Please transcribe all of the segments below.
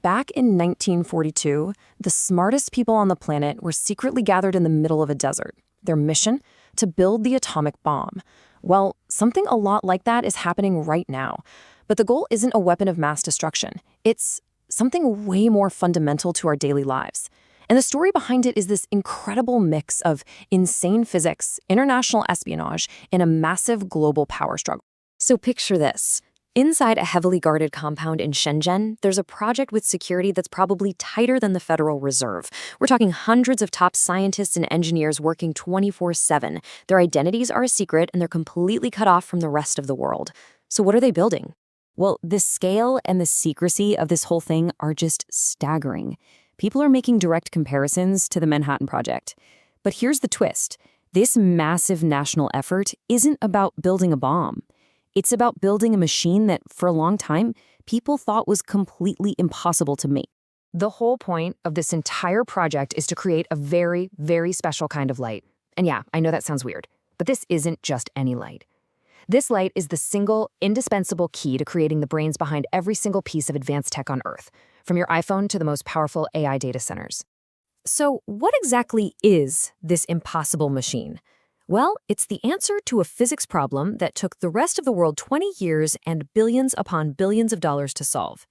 Back in 1942, the smartest people on the planet were secretly gathered in the middle of a desert. Their mission? To build the atomic bomb. Well, something a lot like that is happening right now. But the goal isn't a weapon of mass destruction. It's something way more fundamental to our daily lives. And the story behind it is this incredible mix of insane physics, international espionage, and a massive global power struggle. So picture this. Inside a heavily guarded compound in Shenzhen, there's a project with security that's probably tighter than the Federal Reserve. We're talking hundreds of top scientists and engineers working 24/7. Their identities are a secret, and they're completely cut off from the rest of the world. So what are they building? Well, the scale and the secrecy of this whole thing are just staggering. People are making direct comparisons to the Manhattan Project. But here's the twist. This massive national effort isn't about building a bomb. It's about building a machine that, for a long time, people thought was completely impossible to make. The whole point of this entire project is to create a very, very special kind of light. And yeah, I know that sounds weird, but this isn't just any light. This light is the single, indispensable key to creating the brains behind every single piece of advanced tech on Earth, from your iPhone to the most powerful AI data centers. So what exactly is this impossible machine? Well, it's the answer to a physics problem that took the rest of the world 20 years and billions upon billions of dollars to solve.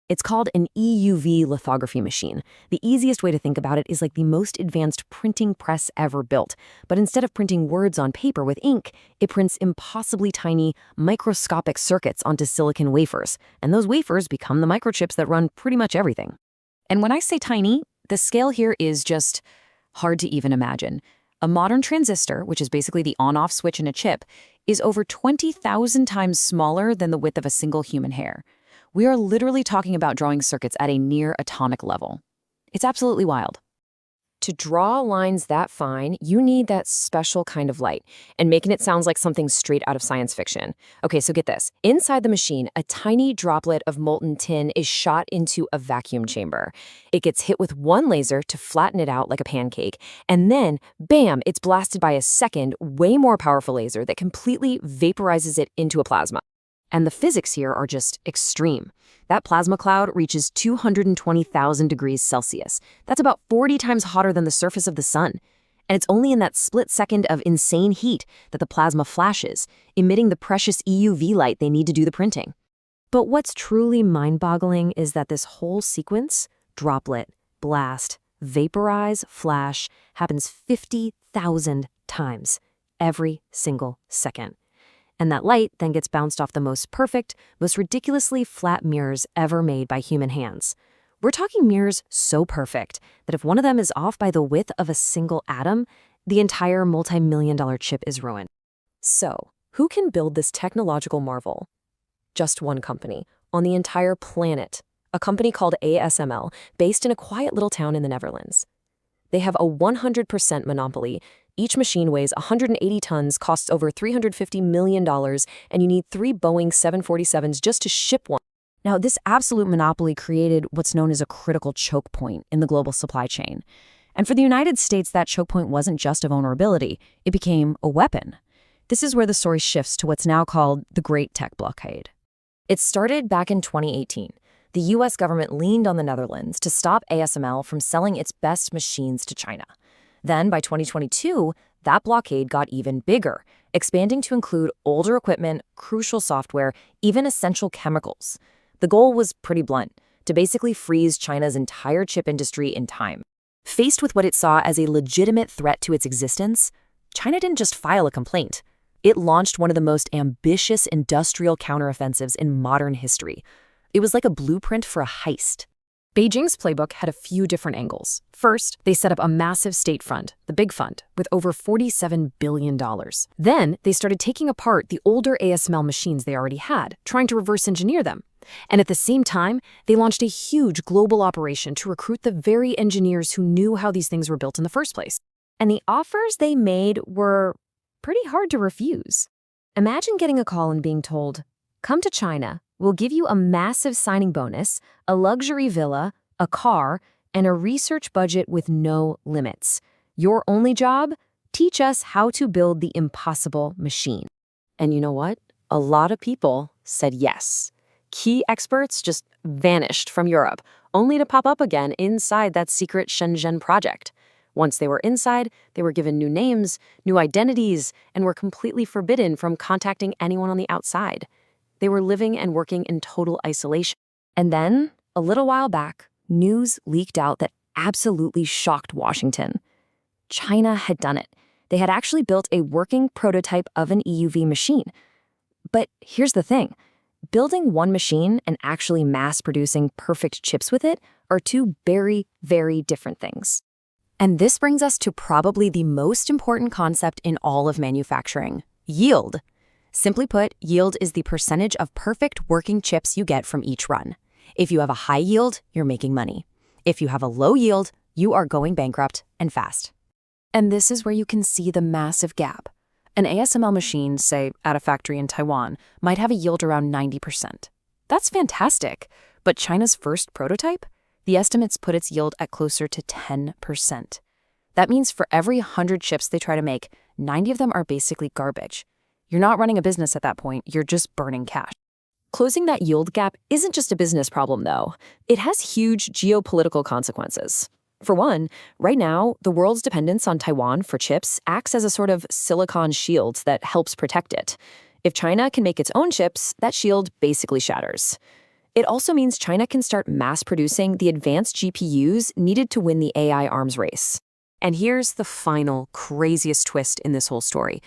It's called an EUV lithography machine. The easiest way to think about it is like the most advanced printing press ever built. But instead of printing words on paper with ink, it prints impossibly tiny, microscopic circuits onto silicon wafers. And those wafers become the microchips that run pretty much everything. And when I say tiny, the scale here is just hard to even imagine. A modern transistor, which is basically the on-off switch in a chip, is over 20,000 times smaller than the width of a single human hair. We are literally talking about drawing circuits at a near atomic level. It's absolutely wild. To draw lines that fine, you need that special kind of light, and making it sounds like something straight out of science fiction. Okay, so get this. Inside the machine, a tiny droplet of molten tin is shot into a vacuum chamber. It gets hit with one laser to flatten it out like a pancake, and then, bam, it's blasted by a second, way more powerful laser that completely vaporizes it into a plasma. And the physics here are just extreme. That plasma cloud reaches 220,000 degrees Celsius. That's about 40 times hotter than the surface of the sun. And it's only in that split second of insane heat that the plasma flashes, emitting the precious EUV light they need to do the printing. But what's truly mind-boggling is that this whole sequence, droplet, blast, vaporize, flash, happens 50,000 times every single second. And that light then gets bounced off the most perfect, most ridiculously flat mirrors ever made by human hands. We're talking mirrors so perfect that if one of them is off by the width of a single atom, the entire multi-million-dollar chip is ruined. So, who can build this technological marvel? Just one company, on the entire planet, a company called ASML, based in a quiet little town in the Netherlands. They have a 100% monopoly. Each machine weighs 180 tons, costs over $350 million, and you need 3 Boeing 747s just to ship one. Now, this absolute monopoly created what's known as a critical choke point in the global supply chain. And for the United States, that choke point wasn't just a vulnerability, it became a weapon. This is where the story shifts to what's now called the Great Tech Blockade. It started back in 2018. The US government leaned on the Netherlands to stop ASML from selling its best machines to China. Then, by 2022, that blockade got even bigger, expanding to include older equipment, crucial software, even essential chemicals. The goal was pretty blunt, to basically freeze China's entire chip industry in time. Faced with what it saw as a legitimate threat to its existence, China didn't just file a complaint. It launched one of the most ambitious industrial counteroffensives in modern history. It was like a blueprint for a heist. Beijing's playbook had a few different angles. First, they set up a massive state fund, the Big Fund, with over $47 billion. Then, they started taking apart the older ASML machines they already had, trying to reverse engineer them. And at the same time, they launched a huge global operation to recruit the very engineers who knew how these things were built in the first place. And the offers they made were pretty hard to refuse. Imagine getting a call and being told, "Come to China. We'll give you a massive signing bonus, a luxury villa, a car, and a research budget with no limits. Your only job? Teach us how to build the impossible machine." And you know what? A lot of people said yes. Key experts just vanished from Europe, only to pop up again inside that secret Shenzhen project. Once they were inside, they were given new names, new identities, and were completely forbidden from contacting anyone on the outside. They were living and working in total isolation. And then, a little while back, news leaked out that absolutely shocked Washington. China had done it. They had actually built a working prototype of an EUV machine. But here's the thing. Building one machine and actually mass-producing perfect chips with it are two very, very different things. And this brings us to probably the most important concept in all of manufacturing: yield. Simply put, yield is the percentage of perfect working chips you get from each run. If you have a high yield, you're making money. If you have a low yield, you are going bankrupt, and fast. And this is where you can see the massive gap. An ASML machine, say, at a factory in Taiwan, might have a yield around 90%. That's fantastic. But China's first prototype? The estimates put its yield at closer to 10%. That means for every 100 chips they try to make, 90 of them are basically garbage. You're not running a business at that point, you're just burning cash. Closing that yield gap isn't just a business problem, though. It has huge geopolitical consequences. For one, right now, the world's dependence on Taiwan for chips acts as a sort of silicon shield that helps protect it. If China can make its own chips, that shield basically shatters. It also means China can start mass-producing the advanced GPUs needed to win the AI arms race. And here's the final, craziest twist in this whole story.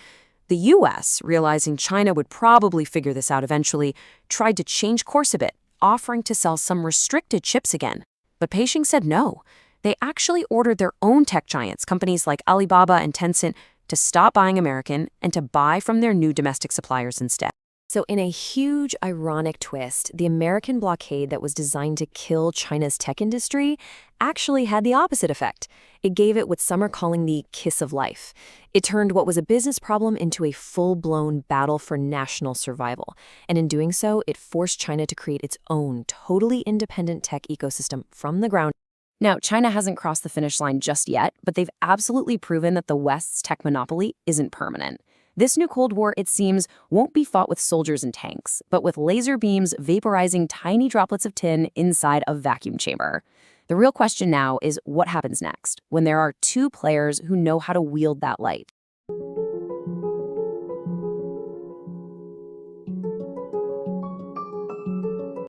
The US, realizing China would probably figure this out eventually, tried to change course a bit, offering to sell some restricted chips again. But Beijing said no. They actually ordered their own tech giants, companies like Alibaba and Tencent, to stop buying American and to buy from their new domestic suppliers instead. So in a huge, ironic twist, the American blockade that was designed to kill China's tech industry actually had the opposite effect. It gave it what some are calling the kiss of life. It turned what was a business problem into a full-blown battle for national survival. And in doing so, it forced China to create its own totally independent tech ecosystem from the ground. Now, China hasn't crossed the finish line just yet, but they've absolutely proven that the West's tech monopoly isn't permanent. This new Cold War, it seems, won't be fought with soldiers and tanks, but with laser beams vaporizing tiny droplets of tin inside a vacuum chamber. The real question now is what happens next when there are two players who know how to wield that light.